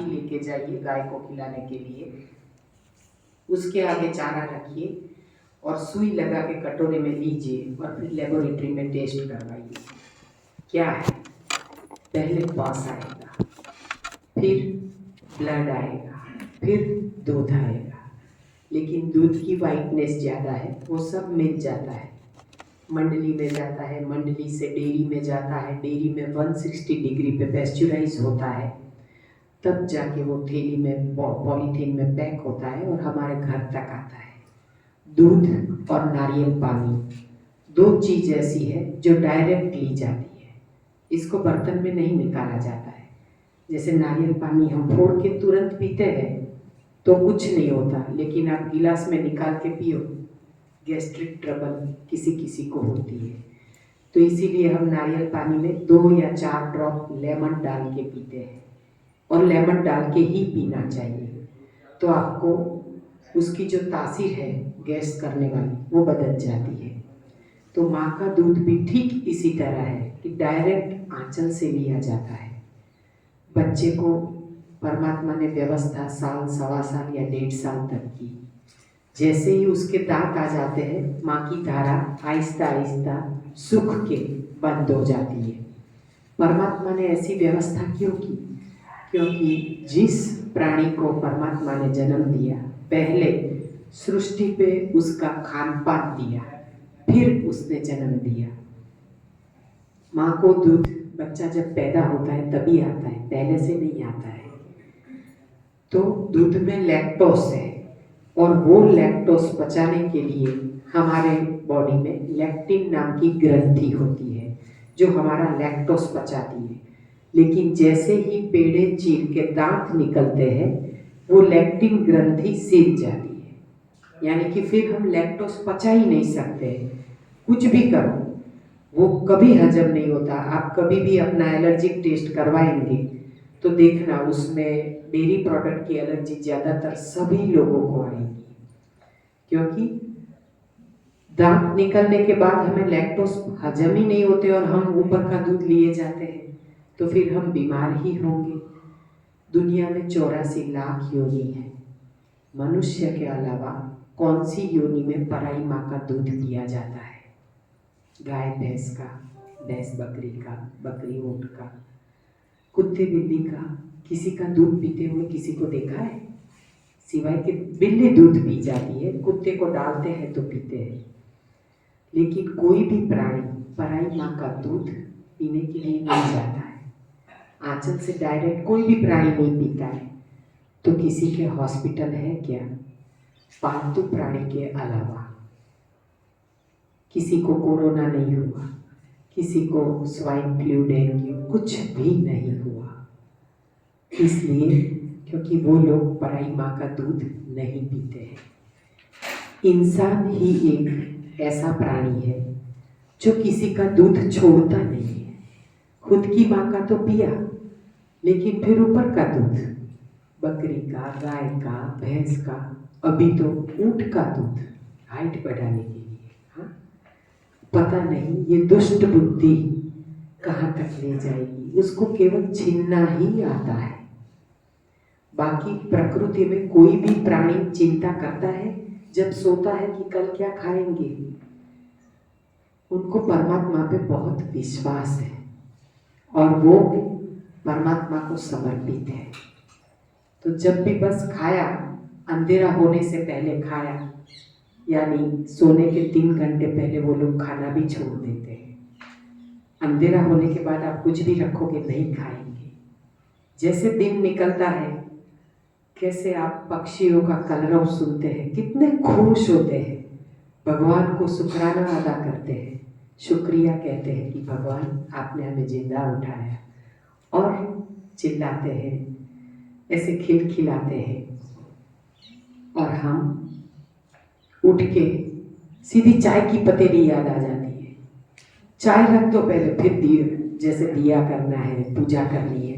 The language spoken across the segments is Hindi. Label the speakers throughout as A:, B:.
A: लेके जाइए गाय को खिलाने के लिए, उसके आगे चारा रखिए और सुई लगा के कटोरे में लीजिए और फिर लेबोरेटरी में टेस्ट करवाइए। क्या है, पहले पास आएगा, फिर ब्लड आएगा, फिर दूध आएगा, लेकिन दूध की वाइटनेस ज़्यादा है, वो सब मिल जाता है, मंडली में जाता है, मंडली से डेयरी में जाता है, डेयरी में 160 डिग्री पे पेस्चुराइज होता है, तब जाके वो थैली में पॉलीथीन में पैक होता है और हमारे घर तक आता है। दूध और नारियल पानी दो चीज़ ऐसी है जो डायरेक्ट ली जाती है, इसको बर्तन में नहीं निकाला जाता है। जैसे नारियल पानी हम फोड़ के तुरंत पीते हैं तो कुछ नहीं होता, लेकिन आप गिलास में निकाल के पियो, गैस्ट्रिक ट्रबल किसी किसी को होती है। तो इसीलिए हम नारियल पानी में 2 या 4 ड्रॉप लेमन डाल के पीते हैं, और लेमन डाल के ही पीना चाहिए, तो आपको उसकी जो तासीर है गैस करने वाली वो बदल जाती है। तो माँ का दूध भी ठीक इसी तरह है कि डायरेक्ट आंचल से लिया जाता है। बच्चे को परमात्मा ने व्यवस्था साल, सवा साल या 1.5 साल तक की, जैसे ही उसके दांत आ जाते हैं माँ की धारा आहिस्ता आहिस्ता सूख के बंद हो जाती है। परमात्मा ने ऐसी व्यवस्था क्यों की? क्योंकि जिस प्राणी को परमात्मा ने जन्म दिया, पहले सृष्टि पे उसका खान पान दिया, फिर उसने जन्म दिया। माँ को दूध बच्चा जब पैदा होता है तभी आता है, पहले से नहीं आता है। तो दूध में लैक्टोस है, और वो लैक्टोस पचाने के लिए हमारे बॉडी में लैक्टिन नाम की ग्रंथि होती है जो हमारा लैक्टोस पचाती है। लेकिन जैसे ही पेड़े चीर के दांत निकलते हैं वो लैक्टिन ग्रंथि सिर जाती है, यानी कि फिर हम लैक्टोस पचा ही नहीं सकते। कुछ भी करो वो कभी हजम नहीं होता। आप कभी भी अपना एलर्जिक टेस्ट करवाएंगे तो देखना उसमें डेयरी प्रोडक्ट की एलर्जी ज़्यादातर सभी लोगों को आएगी, क्योंकि दांत निकलने के बाद हमें लैक्टोस हजम ही नहीं होते और हम ऊपर का दूध लिए जाते हैं, तो फिर हम बीमार ही होंगे। दुनिया में 84 लाख योनि है, मनुष्य के अलावा कौन सी योनि में पराई माँ का दूध पिया जाता है? गाय भैंस का, भैंस बकरी का, बकरी ऊंट का, कुत्ते बिल्ली का। किसी का दूध पीते हुए किसी को देखा है? सिवाय कि बिल्ली दूध पी जाती है, कुत्ते को डालते हैं तो पीते हैं, लेकिन कोई भी प्राणी पराई माँ का दूध पीने के लिए नहीं जाता है। आंचल से डायरेक्ट कोई भी प्राणी नहीं पीता है। तो किसी के हॉस्पिटल है क्या? पालतू प्राणी के अलावा किसी को कोरोना नहीं हुआ, किसी को स्वाइन फ्लू, डेंगू कुछ भी नहीं हुआ, इसलिए क्योंकि वो लोग पराई माँ का दूध नहीं पीते हैं। इंसान ही एक ऐसा प्राणी है जो किसी का दूध छोड़ता नहीं है। खुद की माँ का तो पिया, लेकिन फिर ऊपर का दूध, बकरी का, गाय का, भैंस का, अभी तो ऊंट का दूध हाइट बढ़ाने के लिए। हाँ, पता नहीं ये दुष्ट बुद्धि कहाँ तक ले जाएगी, उसको केवल छीनना ही आता है। बाकी प्रकृति में कोई भी प्राणी चिंता करता है जब सोता है कि कल क्या खाएंगे? उनको परमात्मा पे बहुत विश्वास है और वो परमात्मा को समर्पित है। तो जब भी बस खाया, अंधेरा होने से पहले खाया, यानी सोने के 3 घंटे पहले वो लोग खाना भी छोड़ देते हैं। अंधेरा होने के बाद आप कुछ भी रखोगे नहीं खाएंगे। जैसे दिन निकलता है, कैसे आप पक्षियों का कलरव सुनते हैं, कितने खुश होते हैं, भगवान को शुक्राना अदा करते हैं, शुक्रिया कहते हैं कि भगवान आपने हमें जिंदा उठाया, और चिल्लाते हैं, ऐसे खिलखिलाते हैं। और हम उठ के सीधी चाय की पतेली याद आ जाती है। चाय रख दो पहले, फिर दिए, जैसे दिया करना है, पूजा करनी है,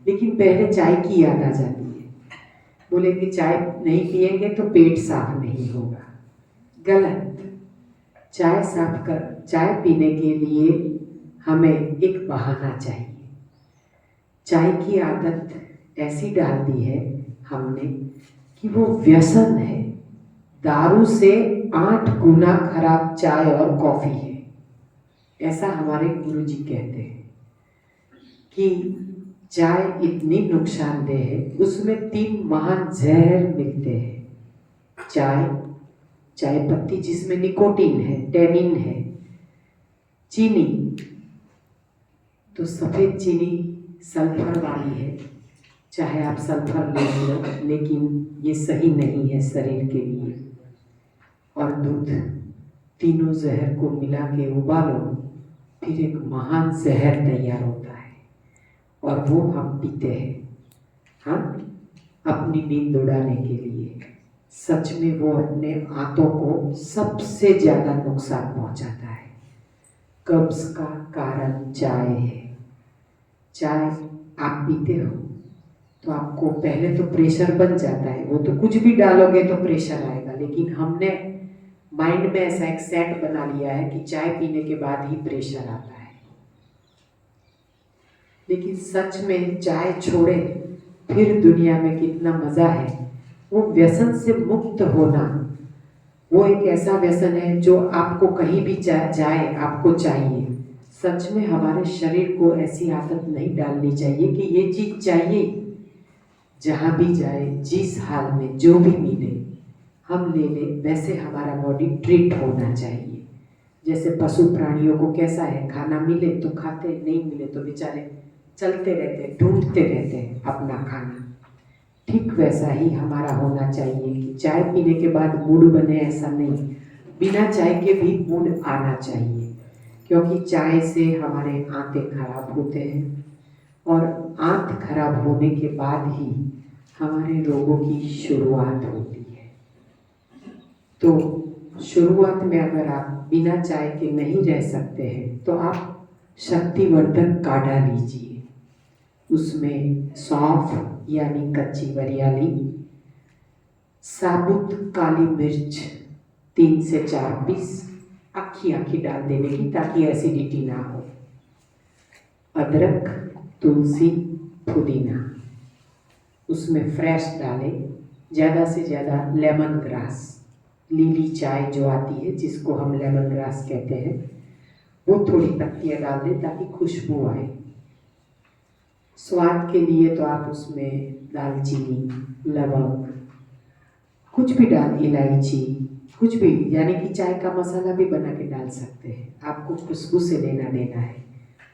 A: लेकिन पहले चाय की याद आ जाती है। बोले कि चाय नहीं पिएंगे तो पेट साफ नहीं होगा, गलत। चाय पीने के लिए हमें एक बहाना चाहिए। चाय की आदत ऐसी डाल दी है हमने कि वो व्यसन है। दारू से 8 गुना खराब चाय और कॉफी है, ऐसा हमारे गुरुजी कहते हैं कि चाय इतनी नुकसानदेह है, उसमें 3 महान जहर मिलते हैं। चाय पत्ती जिसमें निकोटीन है, टैनिन है, चीनी तो सफेद चीनी सल्फर वाली है, चाहे आप सल्फर ले लो, लेकिन ये सही नहीं है शरीर के लिए। और दूध, तीनों जहर को मिला के उबालो, फिर एक महान जहर तैयार होता है और वो हम पीते हैं, हाँ, अपनी नींद उड़ाने के लिए। सच में वो अपने आंतों को सबसे ज्यादा नुकसान पहुंचाता है। कब्ज का कारण चाय है। चाय आप पीते हो तो आपको पहले तो प्रेशर बन जाता है, वो तो कुछ भी डालोगे तो प्रेशर आएगा, लेकिन हमने माइंड में ऐसा एक सेट बना लिया है कि चाय पीने के बाद ही प्रेशर आता है। लेकिन सच में चाय छोड़े फिर दुनिया में कितना मजा है। वो व्यसन से मुक्त होना, वो एक ऐसा व्यसन है जो आपको कहीं भी जाए आपको चाहिए। सच में हमारे शरीर को ऐसी आदत नहीं डालनी चाहिए कि ये चीज चाहिए, जहां भी जाए, जिस हाल में जो भी मिले हम ले लें। वैसे हमारा बॉडी ट्रीट होना चाहिए। जैसे पशु प्राणियों को कैसा है, खाना मिले तो खाते, नहीं मिले तो बेचारे चलते रहते, ढूंढते रहते हैं अपना खाना। ठीक वैसा ही हमारा होना चाहिए कि चाय पीने के बाद मूड बने, ऐसा नहीं, बिना चाय के भी मूड आना चाहिए। क्योंकि चाय से हमारे आंतें खराब होते हैं और आंत खराब होने के बाद ही हमारे रोगों की शुरुआत होती है। तो शुरुआत में अगर आप बिना चाय के नहीं रह सकते हैं तो आप शक्तिवर्धक काढ़ा लीजिए। उसमें सौंफ यानी कच्ची वरियाली, साबुत काली मिर्च 3 से 4 पीस, आखी डाल देने की ताकि एसिडिटी ना हो, अदरक, तुलसी, पुदीना, उसमें फ्रेश डालें, ज़्यादा से ज़्यादा लेमन ग्रास, लीली चाय जो आती है जिसको हम लेमन ग्रास कहते हैं, वो थोड़ी पत्तियाँ डाल दें ताकि खुशबू आए। स्वाद के लिए तो आप उसमें दालचीनी, लवंग, कुछ भी डाल, इलायची, कुछ भी, यानी कि चाय का मसाला भी बना के डाल सकते हैं। आपको खुशबू से लेना देना है।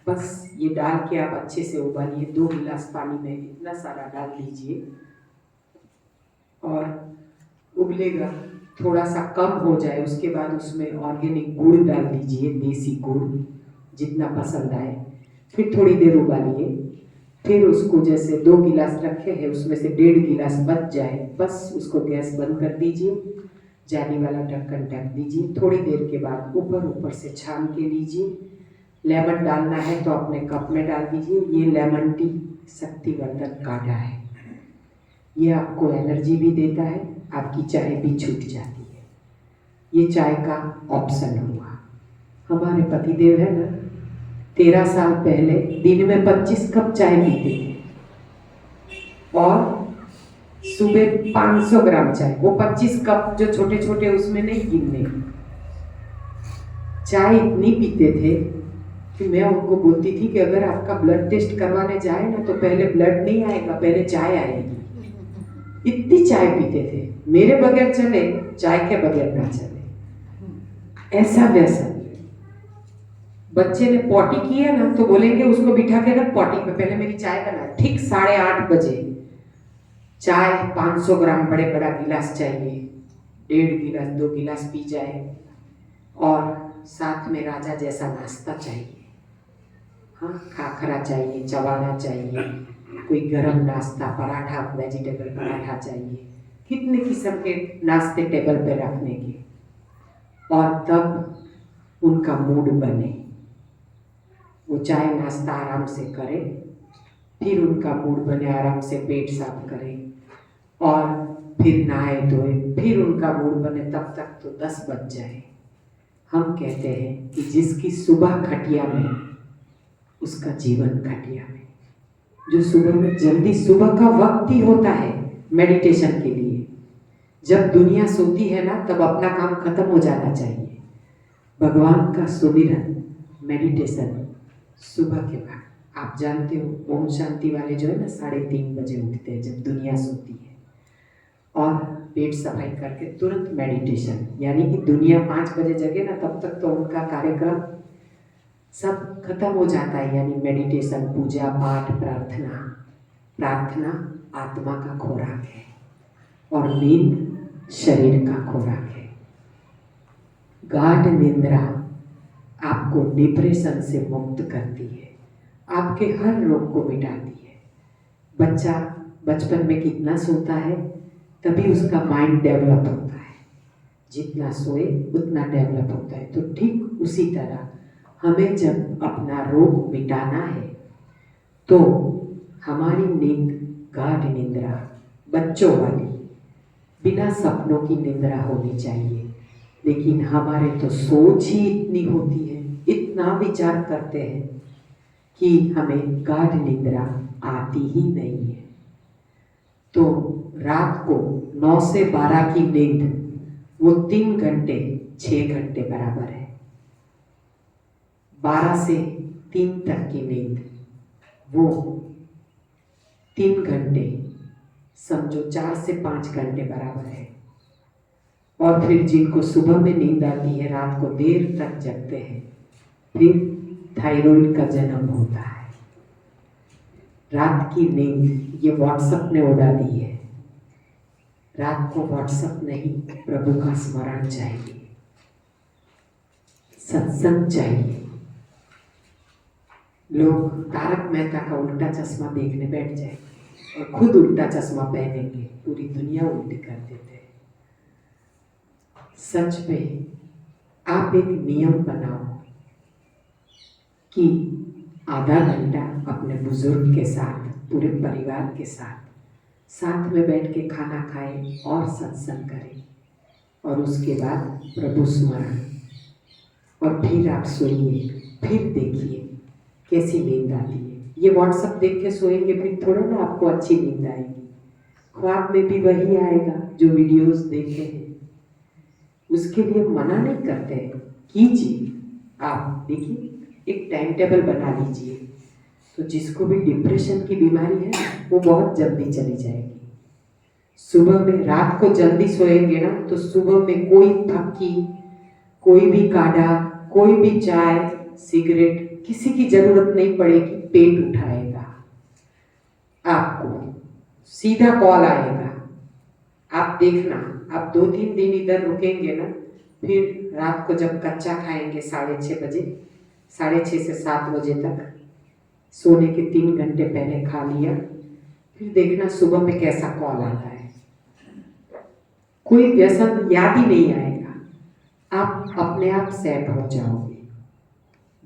A: बस ये डाल के आप अच्छे से उबालिए। 2 गिलास पानी में इतना सारा डाल दीजिए और उबलेगा, थोड़ा सा कम हो जाए उसके बाद उसमें ऑर्गेनिक गुड़ डाल दीजिए, देसी गुड़ जितना पसंद आए। फिर थोड़ी देर उबालिए, फिर उसको जैसे 2 गिलास रखे हैं उसमें से 1.5 गिलास बच जाए, बस उसको गैस बंद कर दीजिए, जाली वाला ढक्कन ढक दीजिए। थोड़ी देर के बाद ऊपर से छान के लीजिए। लेमन डालना है तो अपने कप में डाल दीजिए। ये लेमन टी शक्तिवर्धक काढ़ा है, ये आपको एनर्जी भी देता है, आपकी चाय भी छूट जाती है। ये चाय का ऑप्शन हुआ। हमारे पतिदेव है ना, 13 साल पहले दिन में 25 कप चाय पीते थे और सुबह 500 ग्राम चाय। वो 25 कप जो छोटे छोटे उसमें नहीं गिनने, चाय इतनी पीते थे कि मैं उनको बोलती थी कि अगर आपका ब्लड टेस्ट करवाने जाए ना तो पहले ब्लड नहीं आएगा, पहले चाय आएगी। इतनी चाय पीते थे, मेरे बगैर चले, चाय के बगैर ना चले, ऐसा वैसा। बच्चे ने पॉटी किया ना तो बोलेंगे उसको बिठा के रख पॉटी पे, पहले मेरी चाय बना। ठीक 8:30 बजे चाय 500 ग्राम बड़े बड़ा गिलास चाहिए, 1.5 गिलास 2 गिलास पी जाए और साथ में राजा जैसा नाश्ता चाहिए। हाँ, खाखरा चाहिए, चवाना चाहिए, कोई गरम नाश्ता, पराठा, वेजिटेबल पराठा चाहिए, कितने किस्म के नाश्ते टेबल पे रखने के, और तब उनका मूड बने। वो चाय नाश्ता आराम से करें, फिर उनका मूड बने, आराम से पेट साफ करें और फिर नहाए धोए, फिर उनका मूड बने, तब तक तो 10 बज जाए। हम कहते हैं कि जिसकी सुबह खटिया में उसका जीवन खटिया में। जो सुबह में जल्दी, सुबह का वक्त ही होता है मेडिटेशन के लिए। जब दुनिया सोती है ना, तब अपना काम खत्म हो जाना चाहिए। भगवान का सुमिरन, मेडिटेशन सुबह के बाद। आप जानते हो ओम शांति वाले जो है ना 3:30 बजे उठते हैं जब दुनिया सोती है, और पेट सफाई करके तुरंत मेडिटेशन, यानी कि दुनिया 5 बजे जगे ना, तब तक तो उनका कार्यक्रम सब खत्म हो जाता है। यानी मेडिटेशन, पूजा पाठ, प्रार्थना। प्रार्थना आत्मा का खुराक है और नींद शरीर का खुराक है। गाढ़ निद्रा आपको डिप्रेशन से मुक्त करती है, आपके हर रोग को मिटाती है। बच्चा बचपन में कितना सोता है, तभी उसका माइंड डेवलप होता है। जितना सोए उतना डेवलप होता है। तो ठीक उसी तरह हमें जब अपना रोग मिटाना है, तो हमारी नींद गाढ़ निद्रा, बच्चों वाली, बिना सपनों की निद्रा होनी चाहिए। लेकिन हमारे तो सोच ही इतनी होती है, इतना विचार करते हैं कि हमें गाढ़ निद्रा आती ही नहीं है। तो रात को 9 से 12 की नींद, वो 3 घंटे 6 घंटे बराबर है। 12 से 3 तक की नींद, वो 3 घंटे, समझो 4 से 5 घंटे बराबर है। और फिर जिनको सुबह में नींद आती है, रात को देर तक जगते हैं, फिर थायराइड का जन्म होता है। रात की नींद ये व्हाट्सएप ने उड़ा दी है। रात को व्हाट्सएप नहीं, प्रभु का स्मरण चाहिए, सत्संग चाहिए। लोग तारक मेहता का उल्टा चश्मा देखने बैठ जाएंगे और खुद उल्टा चश्मा पहनेंगे, पूरी दुनिया उल्टी कर देते हैं। सच में आप एक नियम बनाओ कि आधा घंटा अपने बुजुर्ग के साथ, पूरे परिवार के साथ में बैठ के खाना खाएं और सत्संग करें, और उसके बाद प्रभु स्मरण, और फिर आप सोइए। फिर देखिए कैसी नींद आती है। ये व्हाट्सएप देख के सोएंगे फिर थोड़ा ना आपको अच्छी नींद आएगी। ख्वाब में भी वही आएगा जो वीडियोस देखे हैं। उसके लिए मना नहीं करते, कीजिए। आप देखिए, एक टाइम टेबल बना लीजिए, तो जिसको भी डिप्रेशन की बीमारी है वो बहुत जल्दी चली जाएगी। सुबह में, रात को जल्दी सोएंगे ना, तो सुबह में कोई फक्की, कोई भी काढ़ा, कोई भी चाय, सिगरेट, किसी की जरूरत नहीं पड़ेगी। पेट उठाएगा, आपको सीधा कॉल आएगा। आप देखना, आप 2-3 दिन इधर रुकेंगे ना, फिर रात को जब कच्चा खाएंगे 6:30 बजे, 6:30 से 7 बजे तक, सोने के 3 घंटे पहले खा लिया, फिर देखना सुबह में कैसा कॉल आता है। कोई व्यसन याद ही नहीं आएगा, आप अपने आप सेट हो जाओगे।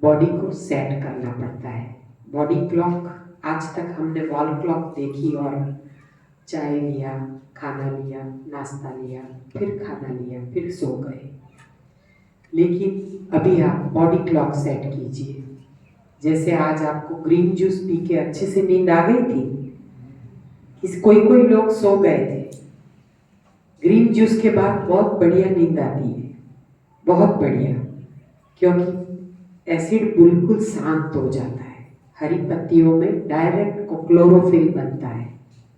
A: बॉडी को सेट करना पड़ता है। बॉडी क्लॉक, आज तक हमने वॉल क्लॉक देखी और चाय लिया, खाना लिया, नाश्ता लिया, फिर खाना लिया, फिर सो गए। लेकिन अभी आप बॉडी क्लॉक सेट कीजिए। जैसे आज आपको ग्रीन जूस पी के अच्छे से नींद आ गई थी, कोई लोग सो गए थे, ग्रीन जूस के बाद बहुत बढ़िया नींद आती है, बहुत बढ़िया, क्योंकि एसिड बिल्कुल शांत हो जाता है। हरी पत्तियों में डायरेक्ट क्लोरोफिल बनता है,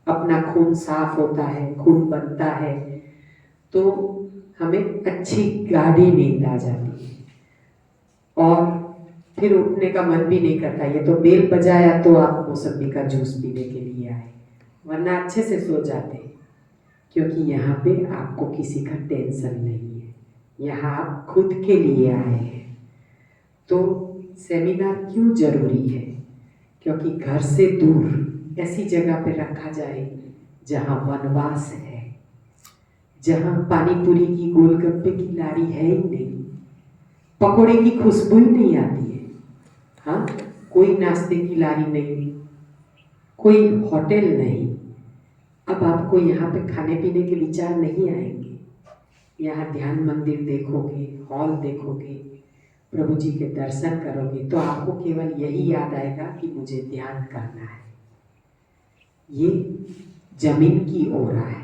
A: अपना खून साफ होता है, खून बनता है, तो हमें अच्छी गाढ़ी नींद आ जाती है और फिर उठने का मन भी नहीं करता। ये तो बेल बजाया तो आप मौसमी का जूस पीने के लिए आए, वरना अच्छे से सो जाते, क्योंकि यहाँ पे आपको किसी का टेंशन नहीं है, यहाँ आप खुद के लिए आए हैं। तो सेमिनार क्यों जरूरी है? क्योंकि घर से दूर ऐसी जगह पे रखा जाए जहाँ वनवास है, जहाँ पानी पूरी की, गोलगप्पे की लारी है ही नहीं, पकोड़े की खुशबू ही नहीं आती है, हाँ, कोई नाश्ते की लारी नहीं, कोई होटल नहीं। अब आपको यहाँ पे खाने पीने के विचार नहीं आएंगे। यहाँ ध्यान मंदिर देखोगे, हॉल देखोगे, प्रभु जी के दर्शन करोगे, तो आपको केवल यही याद आएगा कि मुझे ध्यान करना है। ये जमीन की ओर है।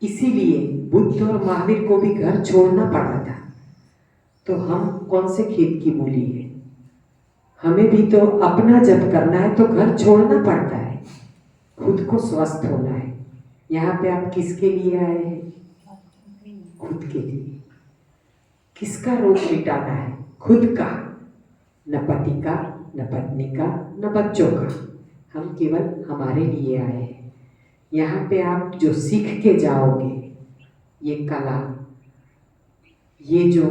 A: इसीलिए बुद्ध और महावीर को भी घर छोड़ना पड़ा था। तो हम कौन से खेत की मूली है? हमें भी तो अपना जब करना है तो घर छोड़ना पड़ता है, खुद को स्वस्थ होना है। यहाँ पे आप किसके लिए आए हैं? खुद के लिए। किसका रोग मिटाना है? खुद का, न पति का, न पत्नी का, न बच्चों का। हम केवल हमारे लिए आए हैं। यहाँ पे आप जो सीख के जाओगे, ये कला, ये जो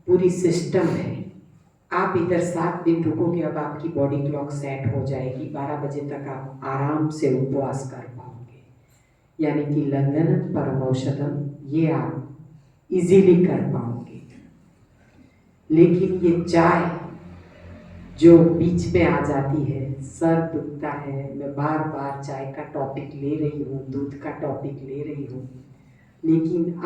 A: पूरी सिस्टम है, आप इधर 7 दिन रुकोगे, अब आपकी बॉडी क्लॉक सेट हो जाएगी, 12 बजे तक आप आराम से उपवास कर पाओगे। यानी कि लंदन परमौषधम ये आप इजीली कर पाओगे। लेकिन ये चाय जो बीच में आ जाती है, सर दुखता है, मैं बार बार चाय का टॉपिक ले रही हूँ, दूध का टॉपिक ले रही हूँ, लेकिन